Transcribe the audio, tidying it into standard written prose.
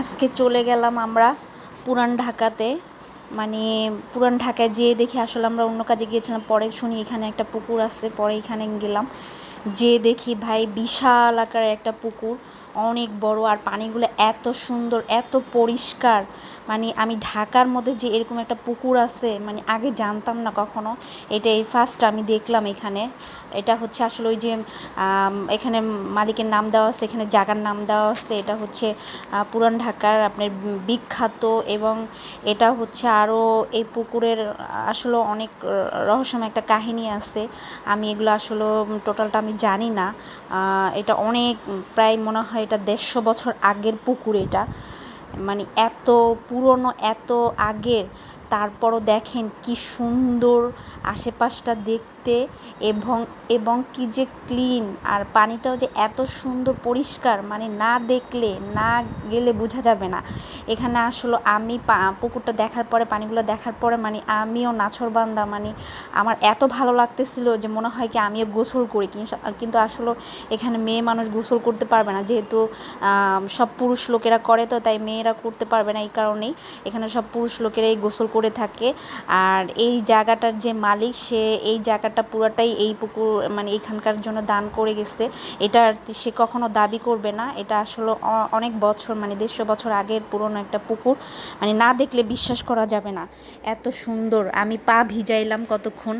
আজকে চলে গেলাম আমরা পুরান ঢাকাতে। মানে পুরান ঢাকায় যেয়ে দেখি আসলে আমরা অন্য কাজে গিয়েছিলাম, পরে শুনি এখানে একটা পুকুর আছে, পরে এখানে গেলাম। যেয়ে দেখি ভাই বিশাল আকারের একটা পুকুর, অনেক বড়, আর পানিগুলো এত সুন্দর, এত পরিষ্কার। মানে আমি ঢাকার মধ্যে যে এরকম একটা পুকুর আছে মানে আগে জানতাম না কখনো। এটা এই ফার্স্ট আমি দেখলাম এখানে। এটা হচ্ছে আসলে ওই যে এখানে মালিকের নাম দেওয়া আছে, এখানে জায়গার নাম দেওয়া আছে। এটা হচ্ছে পুরান ঢাকার আপনার বিখ্যাত, এবং এটা হচ্ছে আরও এই পুকুরের আসলে অনেক রহস্যময় একটা কাহিনী আছে। আমি এগুলো আসলে টোটালটা আমি জানি না। এটা অনেক, প্রায় মনে হয় এটা 150 বছর আগের পুকুর এটা। মানে এত পুরনো, এত আগের, তারপরও দেখেন কি সুন্দর আশেপাশটা দেখতে, এবং এবং কি যে ক্লিন, আর পানিটাও যে এত সুন্দর পরিষ্কার, মানে না দেখলে, না গেলে বোঝা যাবে না। এখানে আসলে আমি পুকুরটা দেখার পরে, পানিগুলো দেখার পরে মানে আমিও নাছোড়বান্দা, মানে আমার এত ভালো লাগতেছিল যে মনে হয় কি আমিও গোসল করি। কিন্তু আসলে এখানে মেয়ে মানুষ গোসল করতে পারবে না, যেহেতু সব পুরুষ লোকেরা করে, তো তাই মেয়েরা করতে পারবে না। এই কারণেই এখানে সব পুরুষ লোকেরাই গোসল করে থাকে। আর এই জায়গাটার যে মালিক, সে এই জায়গাটা পুরাটাই এই পুকুর মানে এইখানকার জন্য দান করে গেছে। এটা সে কখনো দাবি করবে না। এটা আসলে অনেক বছর, মানে 150 বছর আগের পুরনো একটা পুকুর। মানে না দেখলে বিশ্বাস করা যাবে না, এত সুন্দর। আমি পা ভিজাইলাম কতক্ষণ।